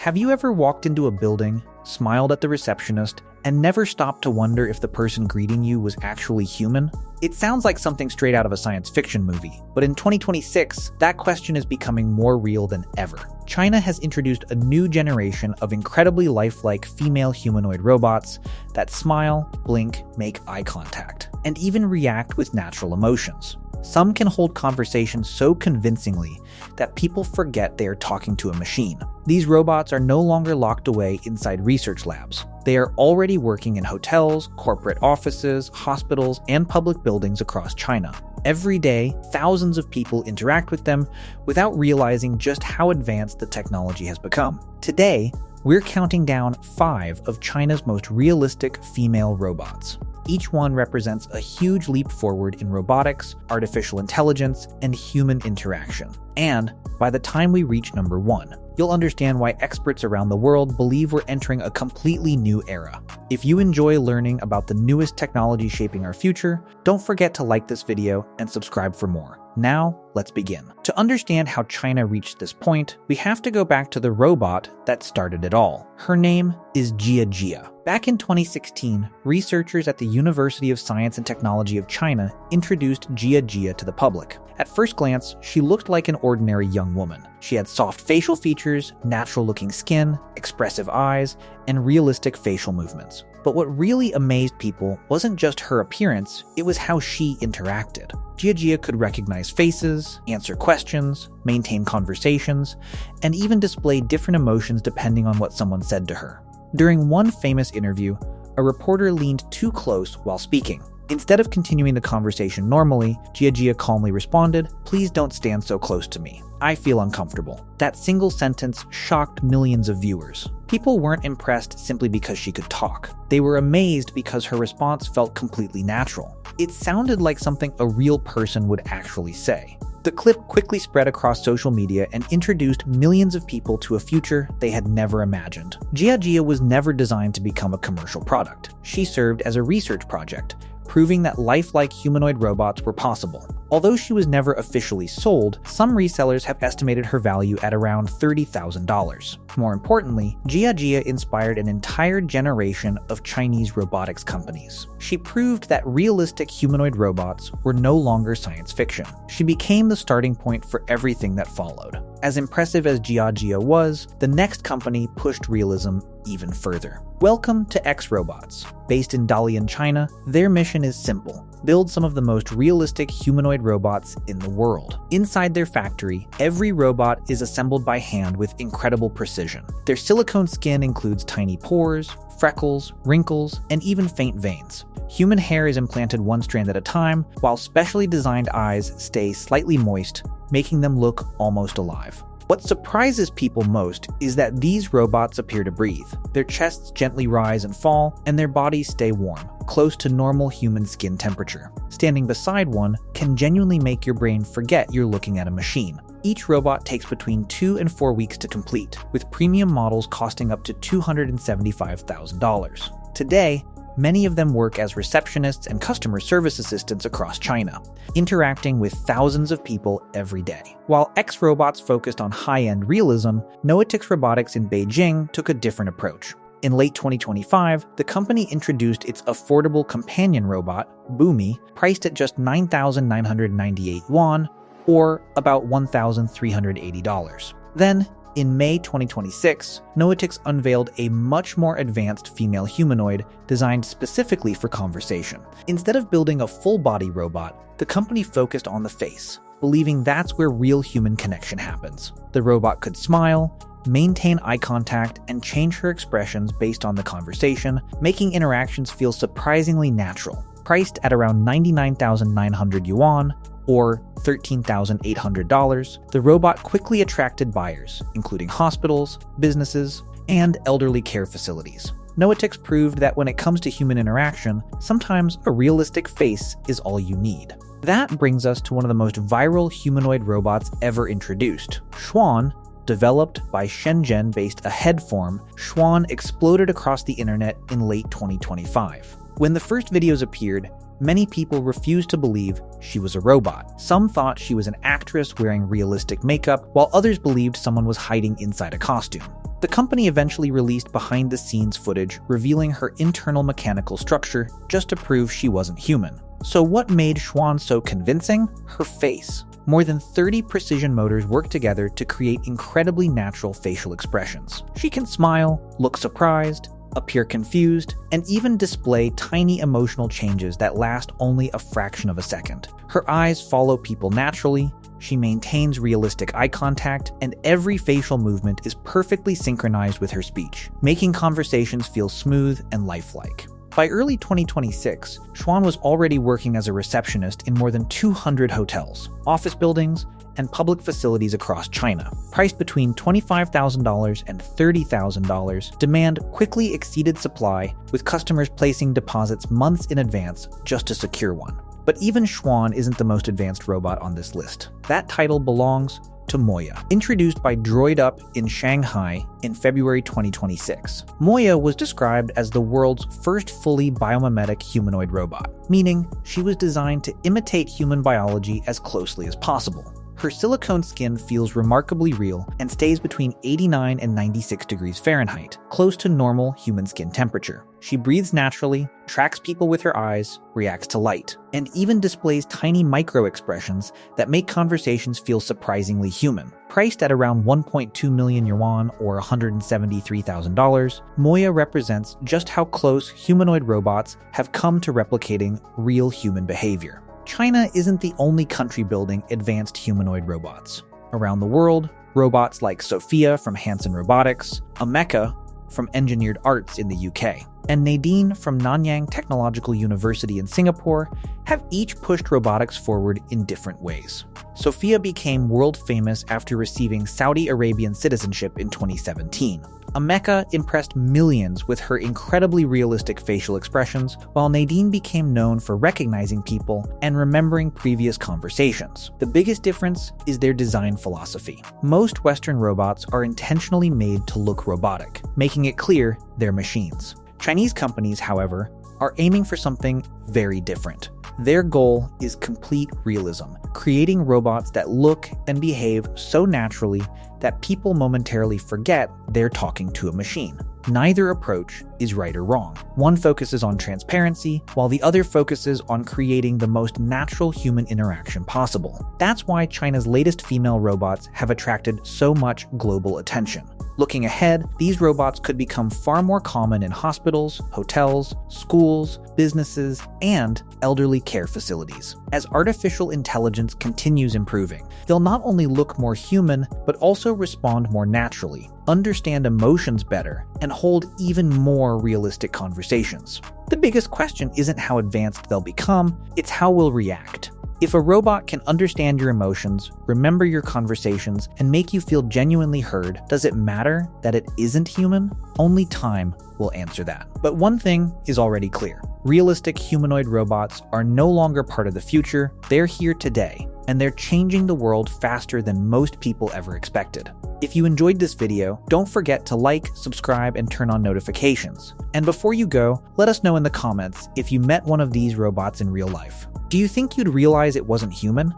Have you ever walked into a building, smiled at the receptionist, and never stopped to wonder if the person greeting you was actually human? It sounds like something straight out of a science fiction movie, but in 2026, that question is becoming more real than ever. China has introduced a new generation of incredibly lifelike female humanoid robots that smile, blink, make eye contact, and even react with natural emotions. Some can hold conversations so convincingly that people forget they are talking to a machine. These robots are no longer locked away inside research labs. They are already working in hotels, corporate offices, hospitals, and public buildings across China. Every day, thousands of people interact with them without realizing just how advanced the technology has become. Today, we're counting down 5 of China's most realistic female robots. Each one represents a huge leap forward in robotics, artificial intelligence, and human interaction. And by the time we reach number 1, you'll understand why experts around the world believe we're entering a completely new era. If you enjoy learning about the newest technology shaping our future, don't forget to like this video and subscribe for more. Now, let's begin. To understand how China reached this point, we have to go back to the robot that started it all. Her name is Jia. Back in 2016, researchers at the University of Science and Technology of China introduced Jia to the public. At first glance, she looked like an ordinary young woman. She had soft facial features, natural-looking skin, expressive eyes, and realistic facial movements. But what really amazed people wasn't just her appearance, it was how she interacted. Jia could recognize faces, answer questions, maintain conversations, and even display different emotions depending on what someone said to her. During one famous interview, a reporter leaned too close while speaking. Instead of continuing the conversation normally, Jia calmly responded, "Please don't stand so close to me. I feel uncomfortable." That single sentence shocked millions of viewers. People weren't impressed simply because she could talk. They were amazed because her response felt completely natural. It sounded like something a real person would actually say. The clip quickly spread across social media and introduced millions of people to a future they had never imagined. Jia was never designed to become a commercial product. She served as a research project, proving that lifelike humanoid robots were possible. Although she was never officially sold, some resellers have estimated her value at around $30,000. More importantly, Jia inspired an entire generation of Chinese robotics companies. She proved that realistic humanoid robots were no longer science fiction. She became the starting point for everything that followed. As impressive as Jia was, the next company pushed realism even further. Welcome to X-Robots. Based in Dalian, China, their mission is simple: build some of the most realistic humanoid robots in the world. Inside their factory, every robot is assembled by hand with incredible precision. Their silicone skin includes tiny pores, freckles, wrinkles, and even faint veins. Human hair is implanted one strand at a time, while specially designed eyes stay slightly moist, making them look almost alive. What surprises people most is that these robots appear to breathe. Their chests gently rise and fall, and their bodies stay warm, close to normal human skin temperature. Standing beside one can genuinely make your brain forget you're looking at a machine. Each robot takes between 2 and 4 weeks to complete, with premium models costing up to $275,000. Today, many of them work as receptionists and customer service assistants across China, interacting with thousands of people every day. While X-Robots focused on high-end realism, Noetix Robotics in Beijing took a different approach. In late 2025, the company introduced its affordable companion robot, Boomy, priced at just 9,998 yuan, or about $1,380. Then, in May 2026, Noetix unveiled a much more advanced female humanoid designed specifically for conversation. Instead of building a full-body robot, the company focused on the face, believing that's where real human connection happens. The robot could smile, maintain eye contact, and change her expressions based on the conversation, making interactions feel surprisingly natural. Priced at around 99,900 yuan, or $13,800, the robot quickly attracted buyers, including hospitals, businesses, and elderly care facilities. Noetix proved that when it comes to human interaction, sometimes a realistic face is all you need. That brings us to one of the most viral humanoid robots ever introduced. Xuan, developed by Shenzhen-based Ahead Form, Xuan exploded across the internet in late 2025. When the first videos appeared, many people refused to believe she was a robot. Some thought she was an actress wearing realistic makeup, while others believed someone was hiding inside a costume. The company eventually released behind-the-scenes footage revealing her internal mechanical structure just to prove she wasn't human. So what made Xuan so convincing? Her face. More than 30 precision motors work together to create incredibly natural facial expressions. She can smile, look surprised, appear confused, and even display tiny emotional changes that last only a fraction of a second. Her eyes follow people naturally, she maintains realistic eye contact, and every facial movement is perfectly synchronized with her speech, making conversations feel smooth and lifelike. By early 2026, Xuan was already working as a receptionist in more than 200 hotels, office buildings, and public facilities across China. Priced between $25,000 and $30,000, demand quickly exceeded supply, with customers placing deposits months in advance just to secure one. But even Xuan isn't the most advanced robot on this list. That title belongs to Moya, introduced by Droid Up in Shanghai in February 2026. Moya was described as the world's first fully biomimetic humanoid robot, meaning she was designed to imitate human biology as closely as possible. Her silicone skin feels remarkably real and stays between 89 and 96 degrees Fahrenheit, close to normal human skin temperature. She breathes naturally, tracks people with her eyes, reacts to light, and even displays tiny micro-expressions that make conversations feel surprisingly human. Priced at around 1.2 million yuan or $173,000, Moya represents just how close humanoid robots have come to replicating real human behavior. China isn't the only country building advanced humanoid robots. Around the world, robots like Sophia from Hanson Robotics, Ameka from Engineered Arts in the UK, and Nadine from Nanyang Technological University in Singapore have each pushed robotics forward in different ways. Sophia became world famous after receiving Saudi Arabian citizenship in 2017. Ameka impressed millions with her incredibly realistic facial expressions, while Nadine became known for recognizing people and remembering previous conversations. The biggest difference is their design philosophy. Most Western robots are intentionally made to look robotic, making it clear they're machines. Chinese companies, however, are aiming for something very different. Their goal is complete realism, creating robots that look and behave so naturally that people momentarily forget they're talking to a machine. Neither approach is right or wrong. One focuses on transparency, while the other focuses on creating the most natural human interaction possible. That's why China's latest female robots have attracted so much global attention. Looking ahead, these robots could become far more common in hospitals, hotels, schools, businesses, and elderly care facilities. As artificial intelligence continues improving, they'll not only look more human, but also respond more naturally, understand emotions better, and hold even more realistic conversations. The biggest question isn't how advanced they'll become, it's how we'll react. If a robot can understand your emotions, remember your conversations, and make you feel genuinely heard, does it matter that it isn't human? Only time will answer that. But one thing is already clear. Realistic humanoid robots are no longer part of the future, they're here today, and they're changing the world faster than most people ever expected. If you enjoyed this video, don't forget to like, subscribe, and turn on notifications. And before you go, let us know in the comments if you met one of these robots in real life. Do you think you'd realize it wasn't human?